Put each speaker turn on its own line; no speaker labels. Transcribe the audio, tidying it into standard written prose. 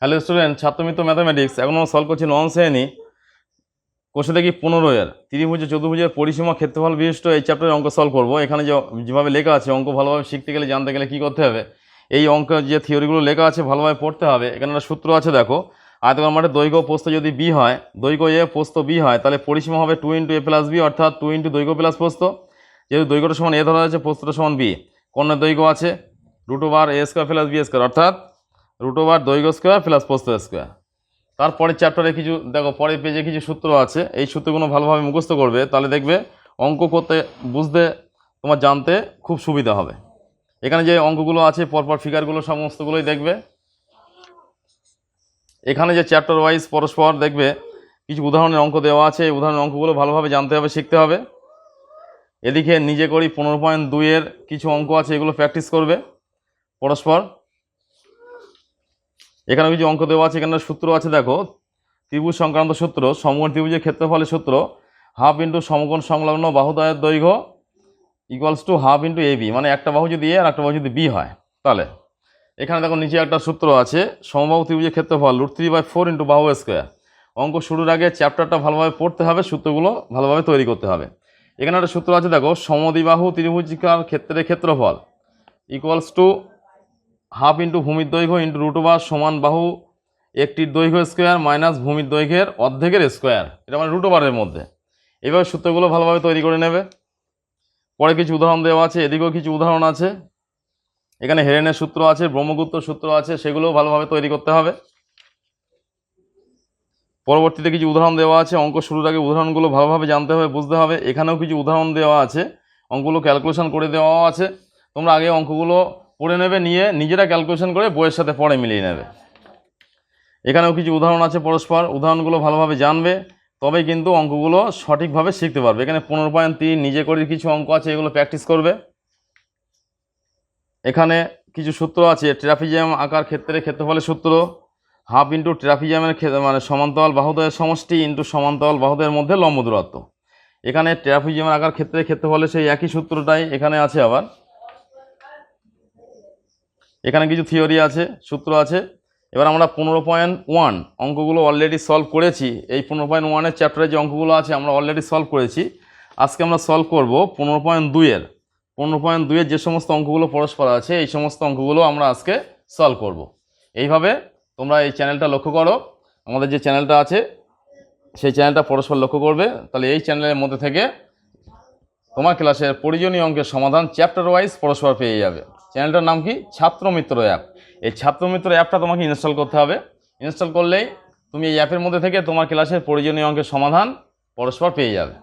Hello student, ছাত্রমিত্র mathematics এখন আমরা solve করছি নবম শ্রেণী। কোষে দেখি 15-এর ত্রিভুজ চতুর্ভুজের পরিসীমা ক্ষেত্রফল বিশিষ্ট এই চ্যাপ্টারের অঙ্ক সলভ করবো। এখানে যেভাবে লেখা আছে অঙ্ক ভালোভাবে শিখতে গেলে জানতে গেলে কী করতে হবে, এই অঙ্ক যে থিওরিগুলো লেখা আছে ভালোভাবে পড়তে হবে। এখানে একটা সূত্র আছে দেখো, আয়তকার মাঠে দৈর্ঘ্য প্রস্থ যদি বি হয়, দৈর্ঘ্য এ প্রস্থ বি হয়, তাহলে পরিসীমা হবে 2 × a + b, অর্থাৎ 2 × দৈর্ঘ্য প্লাস প্রস্থ। যেহেতু দৈর্ঘ্যটা সমান এ ধরা আছে, প্রস্থটা সমান বি, কর্ণের দৈর্ঘ্য আছে √a² + b², অর্থাৎ √দৈর্ঘ্য² প্লাস প্রস্থ স্কোয়ার। তারপরে চ্যাপ্টারে কিছু দেখো, পরের পেজে কিছু সূত্র আছে, এই সূত্রগুলো ভালোভাবে মুখস্থ করবে, তাহলে দেখবে অঙ্ক করতে বুঝতে তোমার জানতে খুব সুবিধা হবে। এখানে যে অঙ্কগুলো আছে পরপর ফিগারগুলো সমস্তগুলোই দেখবে। এখানে যে চ্যাপ্টার ওয়াইজ পরস্পর দেখবে কিছু উদাহরণের অঙ্ক দেওয়া আছে, এই উদাহরণের অঙ্কগুলো ভালোভাবে জানতে হবে, শিখতে হবে। এদিকে নিজে করি 15.2-এর কিছু অঙ্ক আছে, এগুলো প্র্যাকটিস করবে পরস্পর। এখানে কিছু অঙ্ক দেওয়া আছে, এখানে সূত্র আছে দেখো, ত্রিভুজ সংক্রান্ত সূত্র। সমকোণ ত্রিভুজের ক্ষেত্রফলের সূত্র ½ × সমকোণ সংলগ্ন বাহুদ্বয়ের দৈর্ঘ্য = ½ × ab, মানে একটা বাহু যদি এ আর একটা বাহু যদি বি হয়, তাহলে এখানে দেখো নিচে একটা সূত্র আছে, সমবাহু ত্রিভুজের ক্ষেত্রফল √3/4 × বাহু²। অঙ্ক শুরুর আগে চ্যাপ্টারটা ভালোভাবে পড়তে হবে, সূত্রগুলো ভালোভাবে তৈরি করতে হবে। এখানে একটা সূত্র আছে দেখো, সমদ্বিবাহু ত্রিভুজিকার ক্ষেত্রের ক্ষেত্রফল ½ × ভূমির দৈর্ঘ্য × সমান বাহু একটির দৈর্ঘ্য স্কোয়ার মাইনাস ভূমির দৈর্ঘ্যের অর্ধেকের স্কোয়ার, এটা মানে √এর মধ্যে। এইভাবে সূত্রগুলো ভালোভাবে তৈরি করে নেবে। পরে কিছু উদাহরণ দেওয়া আছে, এদিকেও কিছু উদাহরণ আছে। এখানে হেরেনের সূত্র আছে, ব্রহ্মগুপ্ত সূত্র আছে, সেগুলোও ভালোভাবে তৈরি করতে হবে। পরবর্তীতে কিছু উদাহরণ দেওয়া আছে, অঙ্ক শুরুর আগে উদাহরণগুলো ভালোভাবে জানতে হবে, বুঝতে হবে। এখানেও কিছু উদাহরণ দেওয়া আছে, অঙ্কগুলো ক্যালকুলেশন করে দেওয়া আছে, তোমরা আগে অঙ্কগুলো পড়ে নেবে, নিয়ে নিজেরা ক্যালকুলেশন করে বইয়ের সাথে পরে মিলিয়ে নেবে। এখানেও কিছু উদাহরণ আছে পরস্পর, উদাহরণগুলো ভালোভাবে জানবে, তবেই কিন্তু অঙ্কগুলো সঠিকভাবে শিখতে পারবে। এখানে 15.3 নিজে করে কিছু অঙ্ক আছে, এগুলো প্র্যাকটিস করবে। এখানে কিছু সূত্র আছে, ট্রাপিজিয়াম আকার ক্ষেত্রের ক্ষেত্রফলের সূত্র ½ × ট্রাপিজিয়ামের মানে সমান্তরাল বাহুদ্বয়ের সমষ্টি × সমান্তরাল বাহুদ্বয়ের মধ্যে লম্ব দূরত্ব। এখানে ট্রাপিজিয়াম আকার ক্ষেত্রের ক্ষেত্রফলের সেই একই সূত্রটাই এখানে আছে। আবার এখানে কিছু থিওরি আছে, সূত্র আছে। এবার আমরা 15.1 অঙ্কগুলো অলরেডি সলভ করেছি। এই 15.1-এর চ্যাপ্টারে যে অঙ্কগুলো আছে আমরা অলরেডি সলভ করেছি। আজকে আমরা সলভ করব 15.2-এর। 15.2-এর যে সমস্ত অঙ্কগুলো পরস্পর আছে, এই সমস্ত অঙ্কগুলো আমরা আজকে সলভ করব। এইভাবে তোমরা এই চ্যানেলটা লক্ষ্য করো, আমাদের যে চ্যানেলটা আছে সেই চ্যানেলটা পরস্পর লক্ষ্য করবে, তাহলে এই চ্যানেলের মধ্যে থেকে তোমার ক্লাসের প্রয়োজনীয় অঙ্কের সমাধান চ্যাপ্টার ওয়াইজ পরস্পর পেয়ে যাবে। চ্যানেলটার নাম কি? ছাত্রমিত্র অ্যাপ। এই ছাত্রমিত্র অ্যাপটা তোমাকে ইনস্টল করতে হবে। ইনস্টল করলেই তুমি এই অ্যাপের মধ্যে থেকে তোমার ক্লাসের প্রয়োজনীয় অঙ্কের সমাধান পরস্পর পেয়ে যাবে।